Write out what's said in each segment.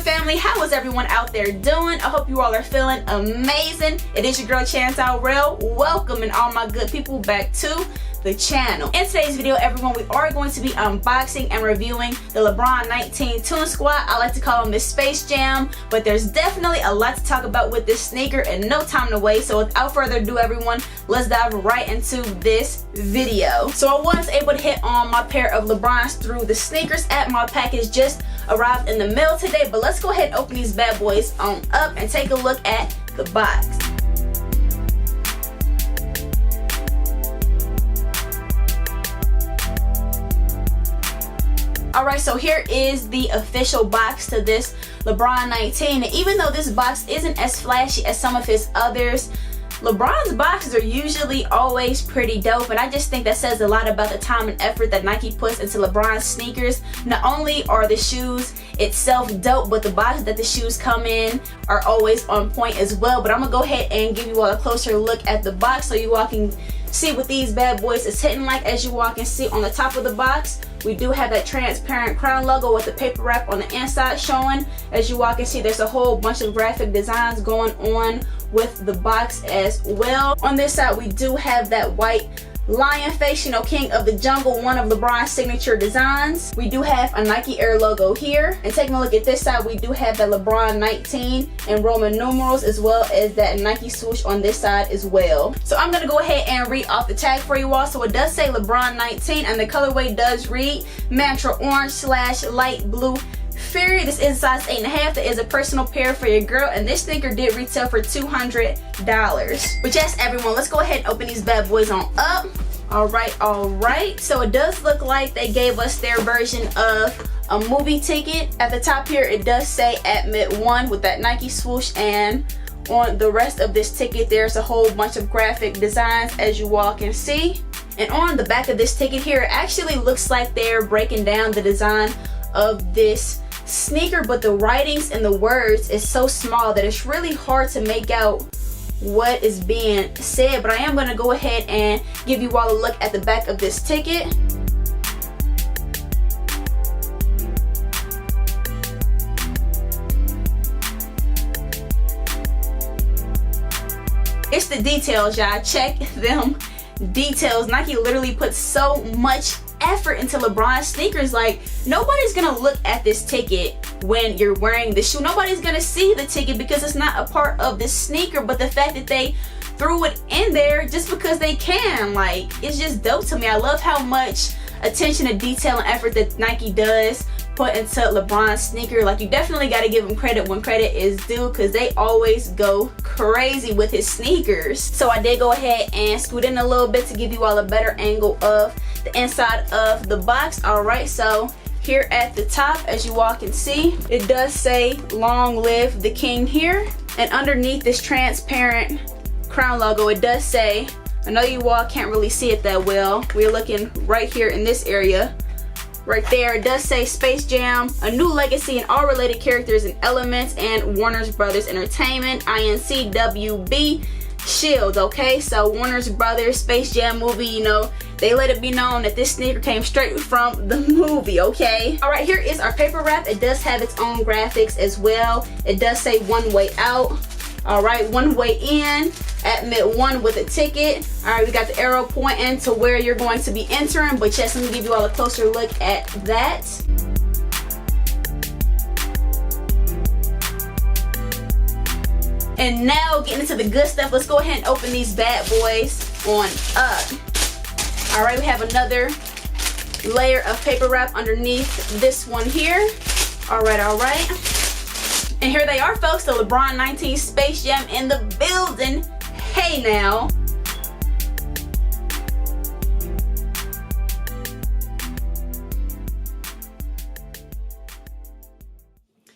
family, how is everyone out there doing? I hope you all are feeling amazing. It is your girl Chance Real. Welcome and all my good people back to the channel. In today's video, everyone, we are going to be unboxing and reviewing the LeBron 19 Tune Squad. I like to call them the Space Jam, but there's definitely a lot to talk about with this sneaker and no time to waste. So without further ado, everyone, let's dive right into this video. So I was able to hit on my pair of LeBrons through the sneakers app. My package just arrived in the mail today, but let's go ahead and open these bad boys on up and take a look at the box. Alright, so here is the official box to this LeBron 19. And even though this box isn't as flashy as some of his others, LeBron's boxes are usually always pretty dope, and I just think that says a lot about the time and effort that Nike puts into LeBron's sneakers. Not only are the shoes itself dope, but the boxes that the shoes come in are always on point as well. But I'm gonna go ahead and give you all a closer look at the box so you all can see what these bad boys is hitting like. As you all can see on the top of the box, we do have that transparent crown logo with the paper wrap on the inside showing. As you all can see, there's a whole bunch of graphic designs going on with the box as well. On this side, we do have that white lion face, you know, king of the jungle, one of LeBron's signature designs. We do have a Nike Air logo here. And taking a look at this side, we do have that LeBron 19 in Roman numerals, as well as that Nike swoosh on this side as well. So I'm gonna go ahead and read off the tag for you all. So it does say LeBron 19, and the colorway does read Mantra Orange / Light Blue Fury. This is size 8.5. That is a personal pair for your girl, and this sneaker did retail for $200. But yes, everyone, let's go ahead and open these bad boys on up. Alright, so it does look like they gave us their version of a movie ticket. At the top here, it does say Admit 1 with that Nike swoosh, and on the rest of this ticket, there's a whole bunch of graphic designs, as you all can see. And on the back of this ticket here, it actually looks like they're breaking down the design of this sneaker, but the writings and the words is so small that it's really hard to make out what is being said. But I am going to go ahead and give you all a look at the back of this ticket. It's the details, y'all. Check them details. Nike literally puts so much effort into LeBron sneakers. Like, nobody's gonna look at this ticket when you're wearing the shoe. Nobody's gonna see the ticket because it's not a part of the sneaker, but the fact that they threw it in there just because they can, like, it's just dope to me. I love how much attention to detail and effort that Nike does put into LeBron's sneaker. Like, you definitely got to give him credit when credit is due, because they always go crazy with his sneakers. So I did go ahead and scoot in a little bit to give you all a better angle of the inside of the box. Alright, so here at the top, as you all can see, it does say Long Live the King here, and underneath this transparent crown logo, it does say, I know you all can't really see it that well, we're looking right here in this area. Right there, it does say Space Jam, a new legacy and all related characters and elements, and Warner Brothers Entertainment, INCWB, Shield. Okay, so Warner Brothers Space Jam movie, you know, they let it be known that this sneaker came straight from the movie, okay? Alright, here is our paper wrap. It does have its own graphics as well. It does say one way out. Alright, one way in, Admit 1 with a ticket. Alright, we got the arrow pointing to where you're going to be entering, but yes, let me give you all a closer look at that. And now, getting into the good stuff, let's go ahead and open these bad boys on up. Alright, we have another layer of paper wrap underneath this one here. Alright. And here they are, folks, the LeBron 19 Space Jam in the building. Hey now.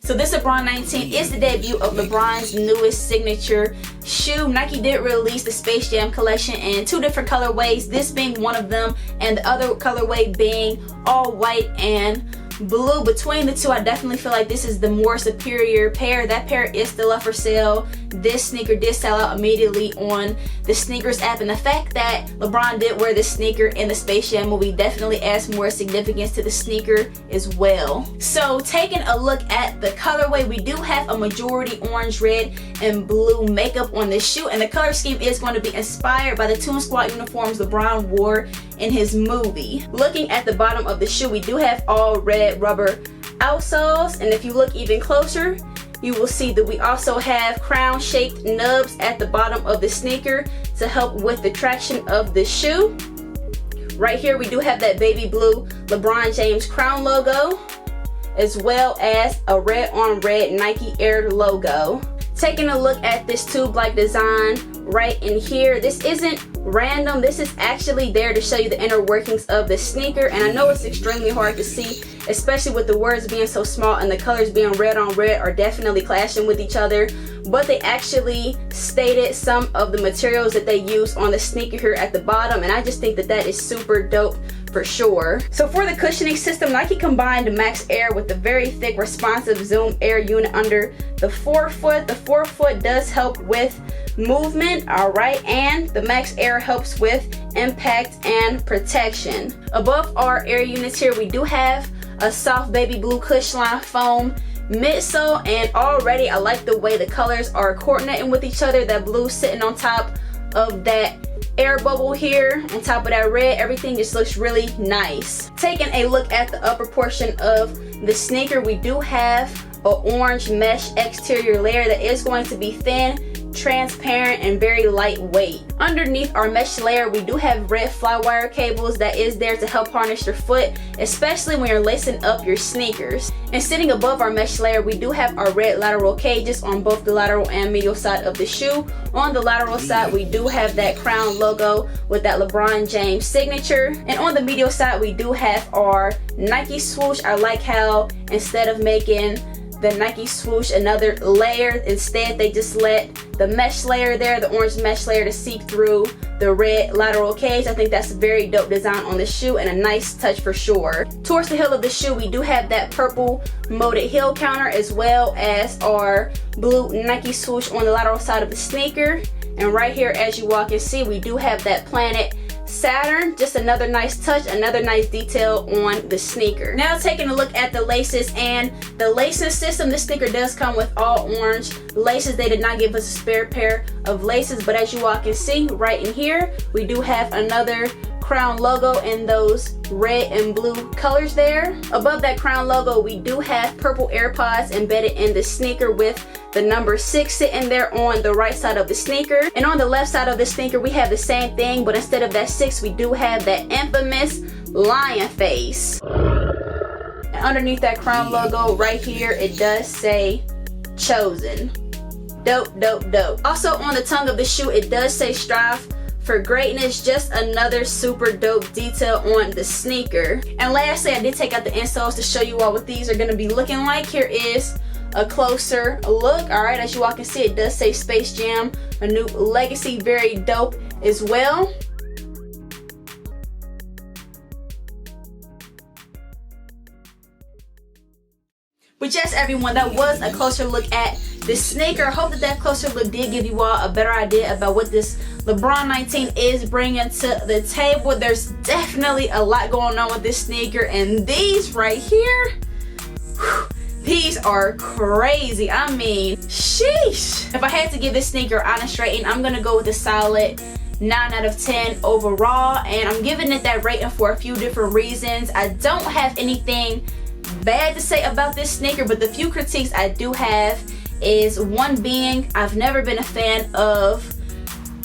So this LeBron 19 is the debut of LeBron's newest signature shoe. Nike did release the Space Jam collection in two different colorways, this being one of them and the other colorway being all white and blue. Between the two, I definitely feel like this is the more superior pair. That pair is still up for sale this sneaker did sell out immediately on the sneakers app, and the fact that LeBron did wear this sneaker in the Space Jam movie definitely adds more significance to the sneaker as well. So taking a look at the colorway, we do have a majority orange, red, and blue makeup on this shoe, and the color scheme is going to be inspired by the Toon Squad uniforms LeBron wore in his movie. Looking at the bottom of the shoe, we do have all red rubber outsoles, and if you look even closer, you will see that we also have crown shaped nubs at the bottom of the sneaker to help with the traction of the shoe. Right here we do have that baby blue LeBron James crown logo, as well as a red on red Nike Air logo. Taking a look at this tube-like design right in here, this isn't random, this is actually there to show you the inner workings of the sneaker, and I know it's extremely hard to see, especially with the words being so small and the colors being red on red are definitely clashing with each other, but they actually stated some of the materials that they use on the sneaker here at the bottom, and I just think that that is super dope for sure. So for the cushioning system, Nike combined Max Air with the very thick responsive Zoom Air unit under the forefoot. The forefoot does help with movement, alright, and the Max Air helps with impact and protection. Above our air units here, we do have a soft baby blue cushline foam midsole, and already I like the way the colors are coordinating with each other. That blue sitting on top of that air bubble here on top of that red, everything just looks really nice. Taking a look at the upper portion of the sneaker, we do have an orange mesh exterior layer that is going to be thin, transparent, and very lightweight. Underneath our mesh layer, we do have red fly wire cables that is there to help harness your foot, especially when you're lacing up your sneakers. And sitting above our mesh layer, we do have our red lateral cages on both the lateral and medial side of the shoe. On the lateral side, we do have that crown logo with that LeBron James signature, and on the medial side, we do have our Nike swoosh. I like how instead of making the Nike swoosh another layer, instead they just let the mesh layer there, the orange mesh layer, to seep through the red lateral cage. I think that's a very dope design on the shoe and a nice touch for sure. Towards the heel of the shoe, we do have that purple molded heel counter, as well as our blue Nike swoosh on the lateral side of the sneaker. And right here, as you walk and see, we do have that planet Saturn, just another nice touch, another nice detail on the sneaker. Now taking a look at the laces and the lacing system, this sneaker does come with all orange laces. They did not give us a spare pair of laces, but as you walk and see right in here, we do have another crown logo in those red and blue colors there. Above that crown logo, we do have purple AirPods embedded in the sneaker with the number 6 sitting there on the right side of the sneaker. And on the left side of the sneaker, we have the same thing, but instead of that 6, we do have that infamous lion face. And underneath that crown logo right here, it does say chosen. Dope, dope, dope. Also on the tongue of the shoe, it does say strive for greatness, just another super dope detail on the sneaker. And lastly, I did take out the insoles to show you all what these are going to be looking like. Here is a closer look. Alright, as you all can see, it does say Space Jam, a new legacy, very dope as well. But yes, everyone, that was a closer look at this sneaker. I hope that that closer look did give you all a better idea about what this LeBron 19 is bringing to the table. There's definitely a lot going on with this sneaker, and these right here, whew, these are crazy. I mean, sheesh. If I had to give this sneaker an honest rating, I'm gonna go with a solid 9 out of 10 overall, and I'm giving it that rating for a few different reasons. I don't have anything bad to say about this sneaker, but the few critiques I do have is, one being, I've never been a fan of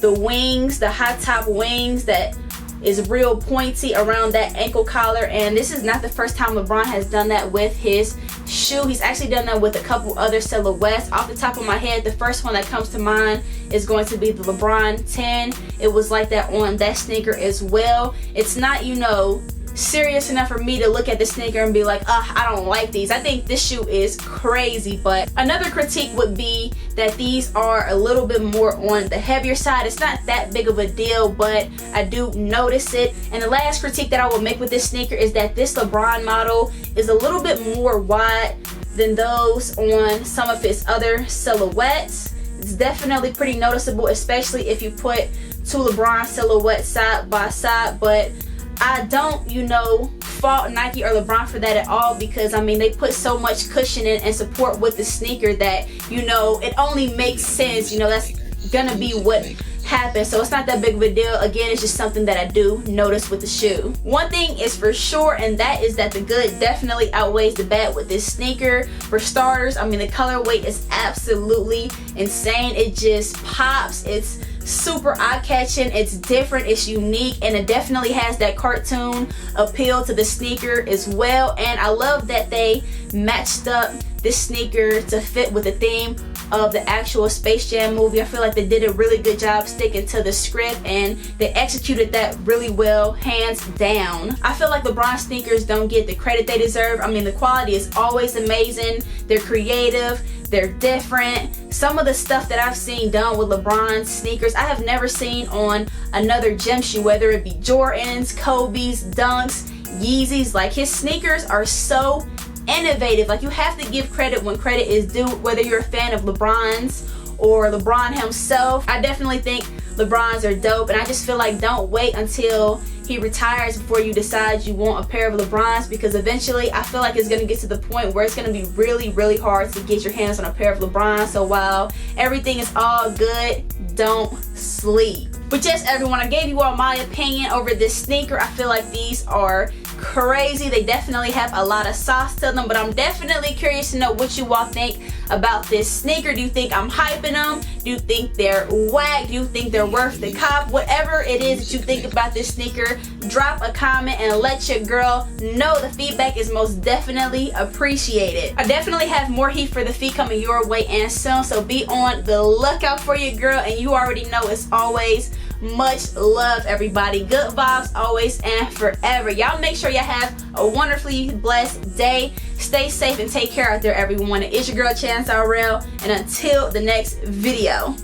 the wings, the high top wings that is real pointy around that ankle collar, and this is not the first time LeBron has done that with his shoe. He's actually done that with a couple other silhouettes. Off the top of my head, the first one that comes to mind is going to be the LeBron 10. It was like that on that sneaker as well. It's not, you know, serious enough for me to look at the sneaker and be like, I don't like these. I think this shoe is crazy. But another critique would be that these are a little bit more on the heavier side. It's not that big of a deal, but I do notice it. And the last critique that I will make with this sneaker is that this LeBron model is a little bit more wide than those on some of his other silhouettes. It's definitely pretty noticeable, especially if you put two LeBron silhouettes side by side. But I don't, you know, fault Nike or LeBron for that at all, because I mean, they put so much cushion in and support with the sneaker that, you know, it only makes sense, you know, that's gonna be what happens. So it's not that big of a deal. Again, it's just something that I do notice with the shoe. One thing is for sure, and that is that the good definitely outweighs the bad with this sneaker. For starters, I mean, the colorway is absolutely insane. It just pops. It's super eye-catching, it's different, it's unique, and it definitely has that cartoon appeal to the sneaker as well. And I love that they matched up this sneaker to fit with the theme of the actual Space Jam movie. I feel like they did a really good job sticking to the script, and they executed that really well, hands down. I feel like LeBron sneakers don't get the credit they deserve. I mean, the quality is always amazing, they're creative, they're different. Some of the stuff that I've seen done with LeBron sneakers, I have never seen on another gym shoe, whether it be Jordans, Kobe's, Dunks, Yeezys. Like, his sneakers are so innovative. Like, you have to give credit when credit is due, whether you're a fan of LeBron's or LeBron himself. I definitely think LeBrons are dope, and I just feel like don't wait until he retires before you decide you want a pair of LeBrons, because eventually I feel like it's going to get to the point where it's going to be really, really hard to get your hands on a pair of LeBrons. So while everything is all good, don't sleep. But yes, everyone, I gave you all my opinion over this sneaker. I feel like these are crazy. They definitely have a lot of sauce to them, but I'm definitely curious to know what you all think about this sneaker. Do you think I'm hyping them? Do you think they're whack? Do you think they're worth the cop? Whatever it is that you think about this sneaker, drop a comment and let your girl know. The feedback is most definitely appreciated. I definitely have more heat for the feet coming your way and soon, so be on the lookout for your girl. And you already know, it's always much love, everybody. Good vibes always and forever. Y'all make sure y'all have a wonderfully blessed day. Stay safe and take care out there, everyone. It's your girl Chance RL, and until the next video,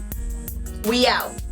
we out.